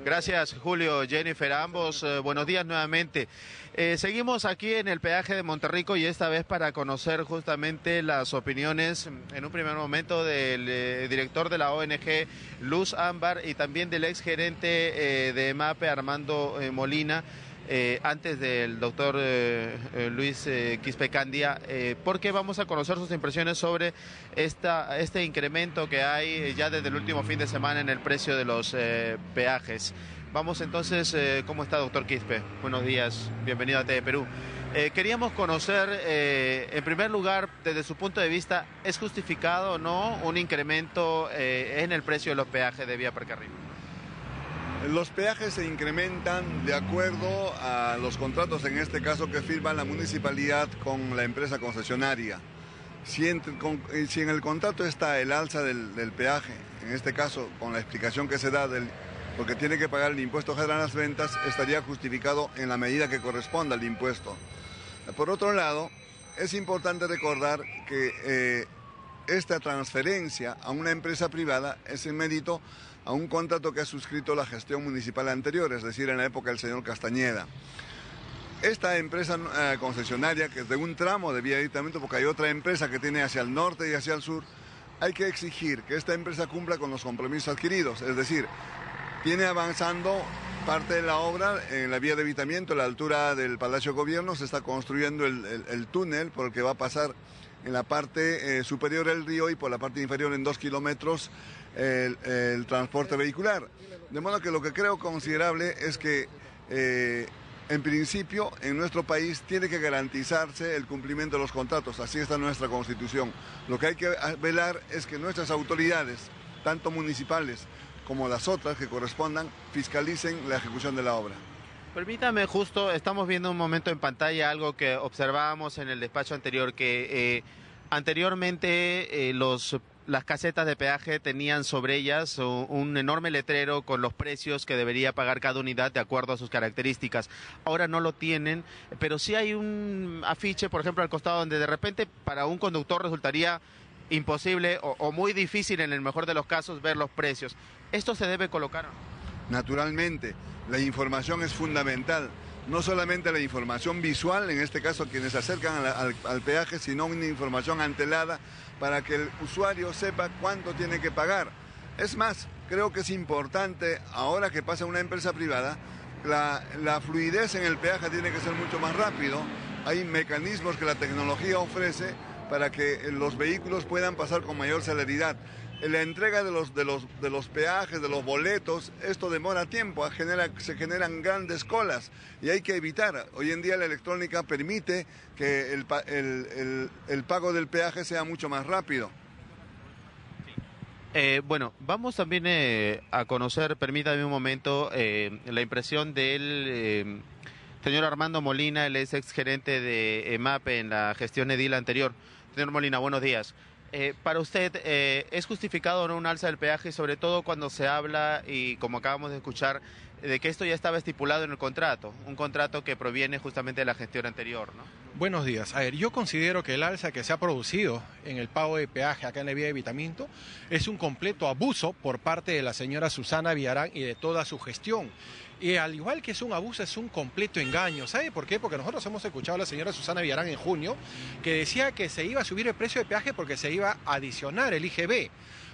Gracias, Julio, Jennifer, a ambos. Buenos días nuevamente. Seguimos aquí en el peaje de Monterrico y esta vez para conocer justamente las opiniones en un primer momento del director de la ONG Luz Ámbar y también del ex gerente de EMAPE, Armando Molina, antes del doctor Luis Quispe Candia, porque vamos a conocer sus impresiones sobre este incremento que hay ya desde el último fin de semana en el precio de los peajes. Vamos entonces, ¿cómo está, doctor Quispe? Buenos días, bienvenido a TV Perú. Queríamos conocer, en primer lugar, desde su punto de vista, ¿es justificado o no un incremento en el precio de los peajes de vía ferrocarril? Los peajes se incrementan de acuerdo a los contratos, en este caso, que firma la municipalidad con la empresa concesionaria. Si en el contrato está el alza del peaje, en este caso, con la explicación que se da porque tiene que pagar el impuesto general a las ventas, estaría justificado en la medida que corresponda al impuesto. Por otro lado, es importante recordar que esta transferencia a una empresa privada es en mérito a un contrato que ha suscrito la gestión municipal anterior, es decir, en la época del señor Castañeda. Esta empresa concesionaria, que es de un tramo de vía de aditamento, porque hay otra empresa que tiene hacia el norte y hacia el sur, hay que exigir que esta empresa cumpla con los compromisos adquiridos, es decir, viene avanzando parte de la obra en la vía de evitamiento, a la altura del Palacio de Gobierno, se está construyendo el túnel por el que va a pasar en la parte superior del río y por la parte inferior en 2 kilómetros el transporte vehicular. De modo que lo que creo considerable es que en principio en nuestro país tiene que garantizarse el cumplimiento de los contratos, así está nuestra Constitución. Lo que hay que velar es que nuestras autoridades, tanto municipales como las otras que correspondan, fiscalicen la ejecución de la obra. Permítame, justo estamos viendo un momento en pantalla algo que observábamos en el despacho anterior, que anteriormente las casetas de peaje tenían sobre ellas un enorme letrero con los precios que debería pagar cada unidad de acuerdo a sus características. Ahora no lo tienen, pero sí hay un afiche, por ejemplo, al costado donde de repente para un conductor resultaría imposible o muy difícil en el mejor de los casos ver los precios. ¿Esto se debe colocar? Naturalmente, la información es fundamental. No solamente la información visual, en este caso quienes se acercan al peaje, sino una información antelada para que el usuario sepa cuánto tiene que pagar. Es más, creo que es importante, ahora que pasa una empresa privada, la fluidez en el peaje tiene que ser mucho más rápido. Hay mecanismos que la tecnología ofrece para que los vehículos puedan pasar con mayor celeridad. La entrega de los peajes, de los boletos, esto demora tiempo, se generan grandes colas y hay que evitar. Hoy en día la electrónica permite que el pago del peaje sea mucho más rápido. Bueno, vamos también a conocer, permítame un momento, la impresión del señor Armando Molina, el ex gerente de EMAPE en la gestión edil anterior. Señor Molina, buenos días. Para usted, ¿es justificado o no un alza del peaje, sobre todo cuando se habla, y como acabamos de escuchar, de que esto ya estaba estipulado en el contrato, un contrato que proviene justamente de la gestión anterior, ¿no? Buenos días. A ver, yo considero que el alza que se ha producido en el pago de peaje acá en la vía de evitamiento es un completo abuso por parte de la señora Susana Villarán y de toda su gestión. Y al igual que es un abuso, es un completo engaño. ¿Sabe por qué? Porque nosotros hemos escuchado a la señora Susana Villarán en junio que decía que se iba a subir el precio de peaje porque se iba a adicionar el IGB.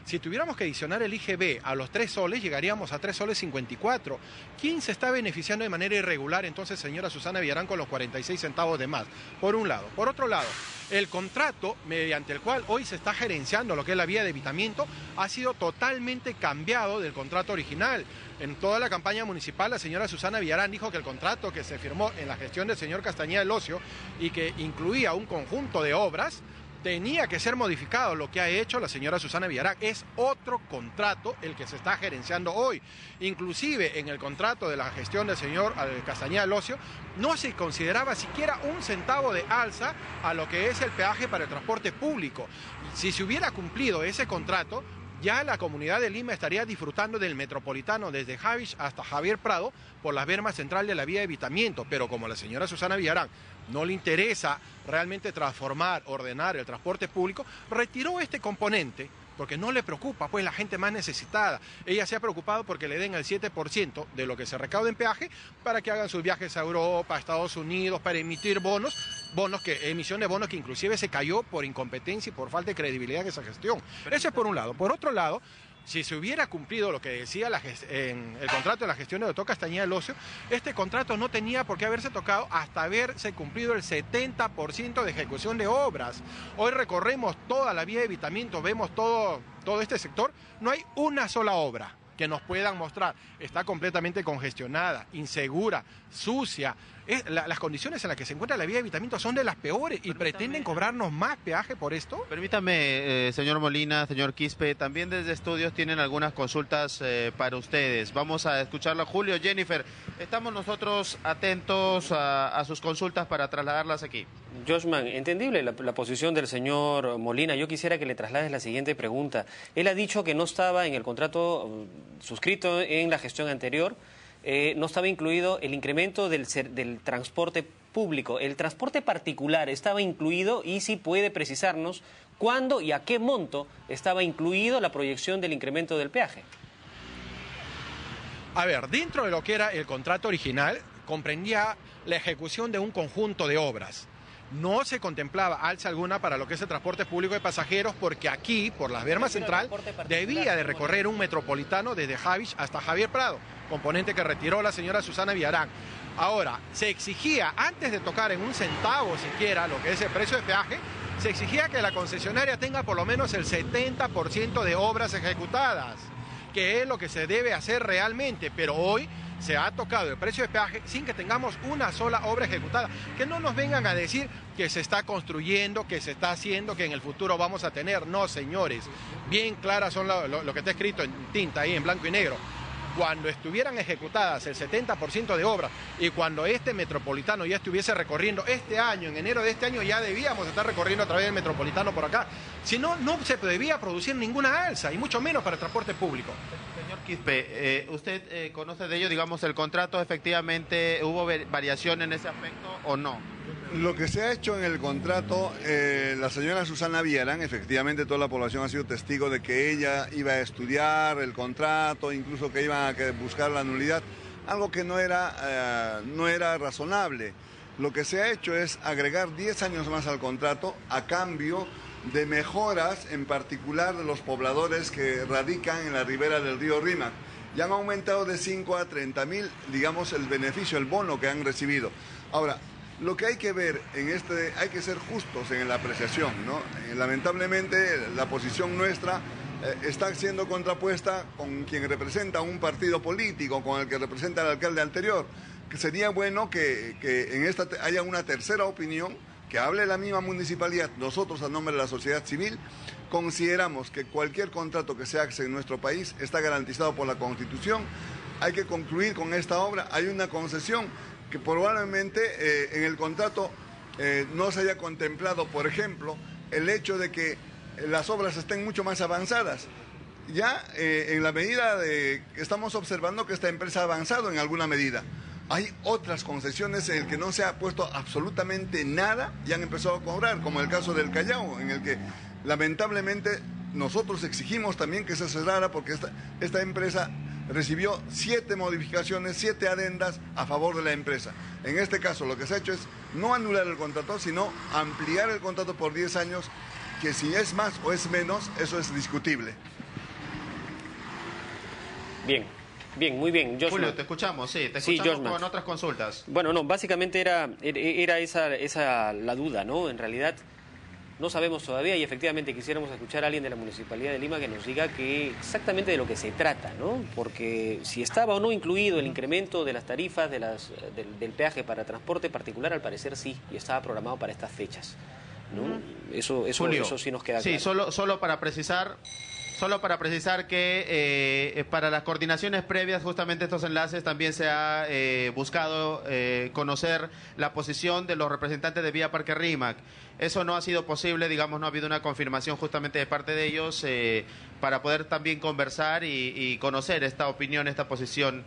Si tuviéramos que adicionar el IGB a los 3 soles, llegaríamos a 3 soles 54. ¿Quién se está beneficiando de manera irregular entonces, señora Susana Villarán, con los 46 centavos de más? Por un lado. Por otro lado, el contrato mediante el cual hoy se está gerenciando lo que es la vía de evitamiento ha sido totalmente cambiado del contrato original. En toda la campaña municipal, la señora Susana Villarán dijo que el contrato que se firmó en la gestión del señor Castañeda del Ocio y que incluía un conjunto de obras, tenía que ser modificado. Lo que ha hecho la señora Susana Villarán es otro contrato el que se está gerenciando hoy. Inclusive en el contrato de la gestión del señor Castañeda del Ocio no se consideraba siquiera un centavo de alza a lo que es el peaje para el transporte público. Si se hubiera cumplido ese contrato, ya la comunidad de Lima estaría disfrutando del metropolitano desde Javich hasta Javier Prado por la berma central de la vía de evitamiento, pero como la señora Susana Villarán no le interesa realmente transformar, ordenar el transporte público, retiró este componente porque no le preocupa pues la gente más necesitada. Ella se ha preocupado porque le den el 7% de lo que se recauda en peaje para que hagan sus viajes a Europa, a Estados Unidos, para emitir emisión de bonos que inclusive se cayó por incompetencia y por falta de credibilidad en esa gestión. Eso es por un lado. Por otro lado, si se hubiera cumplido lo que decía en el contrato de la gestión de Doctor Castañeda del Ocio, este contrato no tenía por qué haberse tocado hasta haberse cumplido el 70% de ejecución de obras. Hoy recorremos toda la vía de evitamiento, vemos todo este sector, no hay una sola obra que nos puedan mostrar. Está completamente congestionada, insegura, sucia. Las condiciones en las que se encuentra la vía de evitamiento son de las peores y pretenden cobrarnos más peaje por esto. Permítame, señor Molina, señor Quispe, también desde estudios tienen algunas consultas para ustedes. Vamos a escucharla. Julio, Jennifer, estamos nosotros atentos a sus consultas para trasladarlas aquí. Joshman, entendible la posición del señor Molina. Yo quisiera que le traslades la siguiente pregunta. Él ha dicho que no estaba en el contrato suscrito en la gestión anterior, no estaba incluido el incremento del transporte público. El transporte particular estaba incluido y si puede precisarnos cuándo y a qué monto estaba incluido la proyección del incremento del peaje. A ver, dentro de lo que era el contrato original, comprendía la ejecución de un conjunto de obras. No se contemplaba alza alguna para lo que es el transporte público de pasajeros porque aquí, por la Berma Central, debía de recorrer un metropolitano desde Javich hasta Javier Prado, componente que retiró la señora Susana Villarán. Ahora, se exigía, antes de tocar en un centavo siquiera lo que es el precio de peaje, se exigía que la concesionaria tenga por lo menos el 70% de obras ejecutadas, que es lo que se debe hacer realmente, pero hoy se ha tocado el precio de peaje sin que tengamos una sola obra ejecutada. Que no nos vengan a decir que se está construyendo, que se está haciendo, que en el futuro vamos a tener. No, señores, bien claras son lo que está escrito en tinta ahí, en blanco y negro. Cuando estuvieran ejecutadas el 70% de obras y cuando este metropolitano ya estuviese recorriendo este año, en enero de este año ya debíamos estar recorriendo a través del metropolitano por acá. Si no, no se debía producir ninguna alza y mucho menos para el transporte público. Señor Quispe, ¿usted conoce de ello, digamos, el contrato efectivamente hubo variación en ese aspecto o no? Lo que se ha hecho en el contrato, la señora Susana Villarán, efectivamente toda la población ha sido testigo de que ella iba a estudiar el contrato, incluso que iba a buscar la nulidad, algo que no era razonable. Lo que se ha hecho es agregar 10 años más al contrato a cambio de mejoras, en particular de los pobladores que radican en la ribera del río Rímac. Ya han aumentado de 5 a 30.000, digamos, el beneficio, el bono que han recibido. Ahora, lo que hay que ver hay que ser justos en la apreciación, ¿no? Lamentablemente la posición nuestra está siendo contrapuesta con quien representa un partido político, con el que representa el alcalde anterior, que sería bueno que en esta haya una tercera opinión, que hable la misma municipalidad. Nosotros, a nombre de la sociedad civil, consideramos que cualquier contrato que se haga en nuestro país está garantizado por la Constitución. Hay que concluir con esta obra. Hay una concesión que probablemente en el contrato no se haya contemplado, por ejemplo, el hecho de que las obras estén mucho más avanzadas. Ya en la medida de que estamos observando que esta empresa ha avanzado en alguna medida. Hay otras concesiones en el que no se ha puesto absolutamente nada y han empezado a cobrar, como el caso del Callao, en el que lamentablemente nosotros exigimos también que se cerrara porque esta empresa recibió 7 modificaciones, 7 adendas a favor de la empresa. En este caso lo que se ha hecho es no anular el contrato, sino ampliar el contrato por 10 años, que si es más o es menos, eso es discutible. Bien, muy bien. Joshman. Julio, te escuchamos, sí, te escuchamos con otras consultas. Bueno, no, básicamente era esa la duda, ¿no? En realidad no sabemos todavía y efectivamente quisiéramos escuchar a alguien de la Municipalidad de Lima que nos diga exactamente de lo que se trata, ¿no? Porque si estaba o no incluido el incremento de las tarifas del peaje para transporte particular, al parecer sí, y estaba programado para estas fechas, ¿no? Eso sí nos queda claro. Sí, solo para precisar... Solo para precisar que para las coordinaciones previas, justamente estos enlaces, también se ha buscado conocer la posición de los representantes de Vía Parque Rímac. eso no ha sido posible, digamos, no ha habido una confirmación justamente de parte de ellos para poder también conversar y conocer esta opinión, esta posición,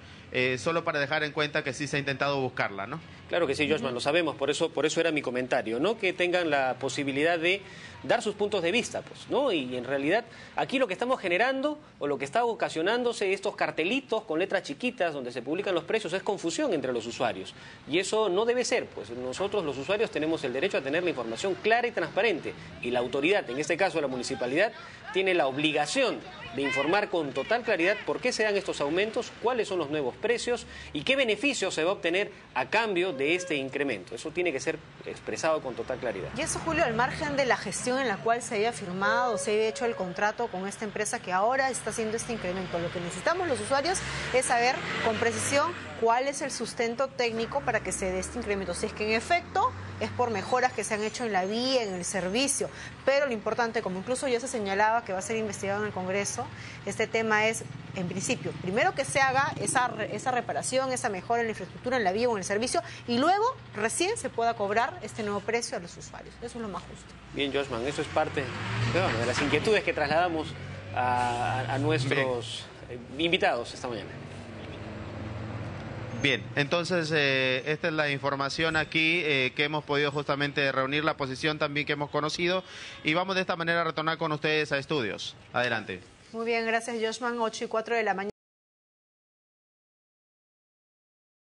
solo para dejar en cuenta que sí se ha intentado buscarla, ¿no? Claro que sí, Joshman, lo sabemos, por eso era mi comentario, ¿no? Que tengan la posibilidad de dar sus puntos de vista, pues, ¿no? Y en realidad aquí lo que estamos generando o lo que está ocasionándose estos cartelitos con letras chiquitas donde se publican los precios es confusión entre los usuarios. Y eso no debe ser, pues nosotros los usuarios tenemos el derecho a tener la información clara y transparente. Y la autoridad, en este caso la municipalidad, tiene la obligación de informar con total claridad por qué se dan estos aumentos, cuáles son los nuevos precios y qué beneficios se va a obtener a cambio de este incremento. Eso tiene que ser expresado con total claridad. Y eso, Julio, al margen de la gestión en la cual se haya firmado, se haya hecho el contrato con esta empresa que ahora está haciendo este incremento. Lo que necesitamos los usuarios es saber con precisión cuál es el sustento técnico para que se dé este incremento. Si es que en efecto es por mejoras que se han hecho en la vía, en el servicio. Pero lo importante, como incluso ya se señalaba que va a ser investigado en el Congreso, este tema es, en principio, primero que se haga esa reparación, esa mejora en la infraestructura, en la vía o en el servicio, y luego recién se pueda cobrar este nuevo precio a los usuarios. Eso es lo más justo. Bien, Joshman, eso es parte de las inquietudes que trasladamos a nuestros invitados esta mañana. Bien, entonces esta es la información aquí que hemos podido justamente reunir, la posición también que hemos conocido, y vamos de esta manera a retornar con ustedes a estudios. Adelante. Muy bien, gracias, Joshman. 8:04 de la mañana.